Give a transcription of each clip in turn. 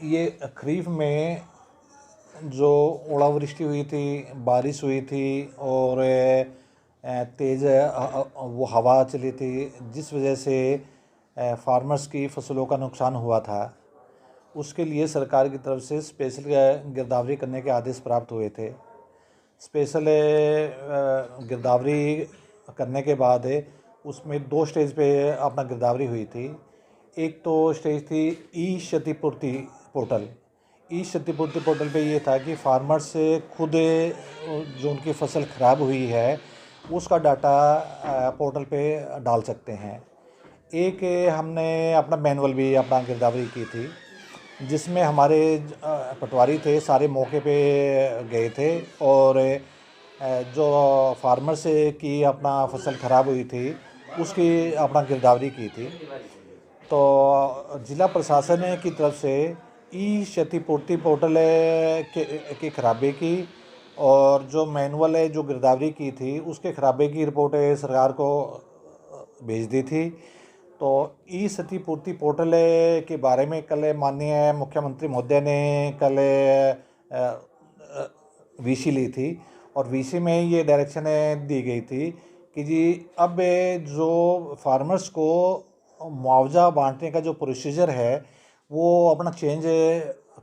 ये खरीफ में जो ओलावृष्टि हुई थी, बारिश हुई थी और तेज़ वो हवा चली थी, जिस वजह से फार्मर्स की फसलों का नुकसान हुआ था, उसके लिए सरकार की तरफ से स्पेशल गिरदावरी करने के आदेश प्राप्त हुए थे। स्पेशल गिरदावरी करने के बाद उसमें 2 स्टेज पे अपना गिरदावरी हुई थी। एक तो स्टेज थी ई क्षतिपूर्ति पोर्टल। ई क्षतिपूर्ति पोर्टल पे ये था कि फार्मर्स खुद जो उनकी फसल ख़राब हुई है उसका डाटा पोर्टल पे डाल सकते हैं। एक हमने अपना मैनुअल भी अपना गिरदावरी की थी, जिसमें हमारे पटवारी थे सारे मौके पे गए थे और जो फार्मर से की अपना फसल ख़राब हुई थी उसकी अपना गिरदावरी की थी। तो ज़िला प्रशासन की तरफ से ई क्षतिपूर्ति पोर्टल की खराबी की और जो मैनुअल जो गिरदावरी की थी उसके खराबे की रिपोर्ट सरकार को भेज दी थी। तो ई क्षतिपूर्ति पोर्टल के बारे में कल माननीय मुख्यमंत्री महोदय ने कल वीसी ली थी और वीसी में ये डायरेक्शन दी गई थी कि जी अब जो फार्मर्स को मुआवजा बांटने का जो प्रोसीजर है वो अपना चेंज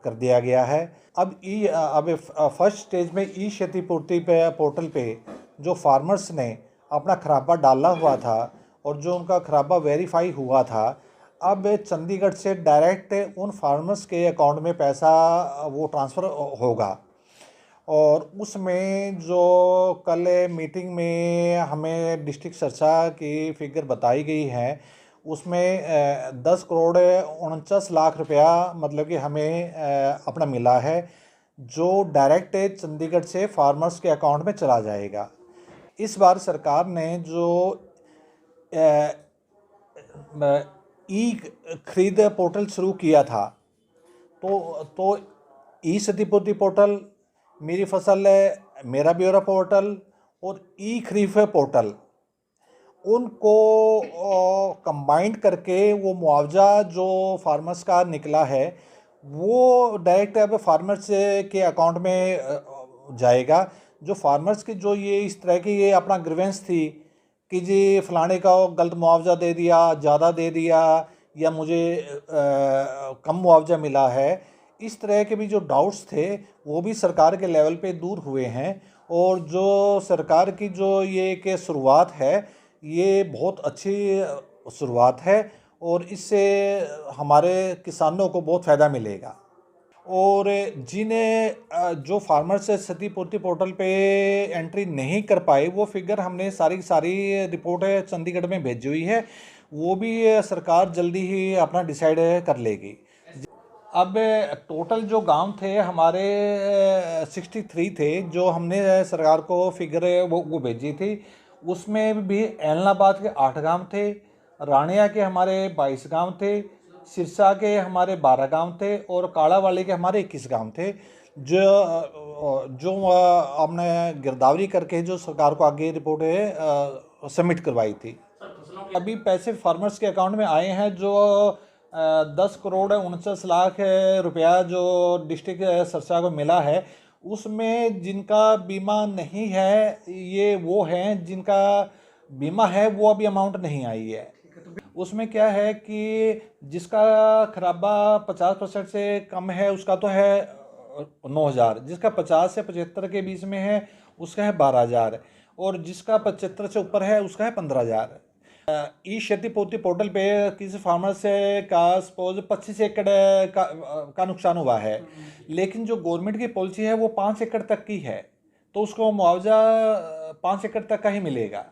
कर दिया गया है। अब फर्स्ट स्टेज में ई क्षतिपूर्ति पे पोर्टल पे जो फार्मर्स ने अपना खराबा डाला हुआ था और जो उनका खराबा वेरीफाई हुआ था, अब चंडीगढ़ से डायरेक्ट उन फार्मर्स के अकाउंट में पैसा वो ट्रांसफ़र होगा। और उसमें जो कल मीटिंग में हमें डिस्ट्रिक्ट सिरसा की फिगर बताई गई है, उसमें 10 करोड़ 49 लाख रुपया मतलब कि हमें अपना मिला है, जो डायरेक्ट चंडीगढ़ से फार्मर्स के अकाउंट में चला जाएगा। इस बार सरकार ने जो ई खरीद पोर्टल शुरू किया था, तो ई क्षतिपूर्ति पोर्टल, मेरी फसल मेरा ब्यौरा पोर्टल और ई खरीफ पोर्टल, उनको कंबाइंड करके वो मुआवजा जो फार्मर्स का निकला है वो डायरेक्ट अब फार्मर्स के अकाउंट में जाएगा। जो फार्मर्स की जो ये इस तरह की ये अपना ग्रीवेंस थी कि जी फलाने का गलत मुआवजा दे दिया, ज़्यादा दे दिया या मुझे कम मुआवजा मिला है, इस तरह के भी जो डाउट्स थे वो भी सरकार के लेवल पे दूर हुए हैं। और जो सरकार की जो ये कि शुरुआत है, ये बहुत अच्छी शुरुआत है और इससे हमारे किसानों को बहुत फ़ायदा मिलेगा। और जिन्हें जो फार्मर्स क्षतिपूर्ति पोर्टल पे एंट्री नहीं कर पाए, वो फिगर हमने सारी रिपोर्ट चंडीगढ़ में भेजी हुई है, वो भी सरकार जल्दी ही अपना डिसाइड कर लेगी। अब टोटल जो गांव थे हमारे 63 थे, जो हमने सरकार को फिगर वो भेजी थी। उसमें भी एलनाबाद के 8 गांव थे, रानिया के हमारे 22 गांव थे, सिरसा के हमारे 12 गांव थे और कालावाली के हमारे 21 गांव थे, जो हमने गिरदावरी करके जो सरकार को आगे रिपोर्ट सबमिट करवाई थी। अभी पैसे फार्मर्स के अकाउंट में आए हैं, जो 10 करोड़ 49 लाख रुपया जो डिस्ट्रिक्ट सिरसा को मिला है, उसमें जिनका बीमा नहीं है ये वो हैं जिनका बीमा है, वो अभी अमाउंट नहीं आई है। उसमें क्या है कि जिसका खराबा 50% से कम है उसका तो है 9,000, जिसका 50 से 75 के बीच में है उसका है 12,000 और जिसका 75 से ऊपर है उसका है 15,000। ई क्षतिपूर्ति पोर्टल पे किसी फार्मर से का सपोज 25 एकड़ का नुकसान हुआ है, लेकिन जो गवर्नमेंट की पॉलिसी है वो 5 एकड़ तक की है, तो उसको मुआवजा 5 एकड़ तक का ही मिलेगा।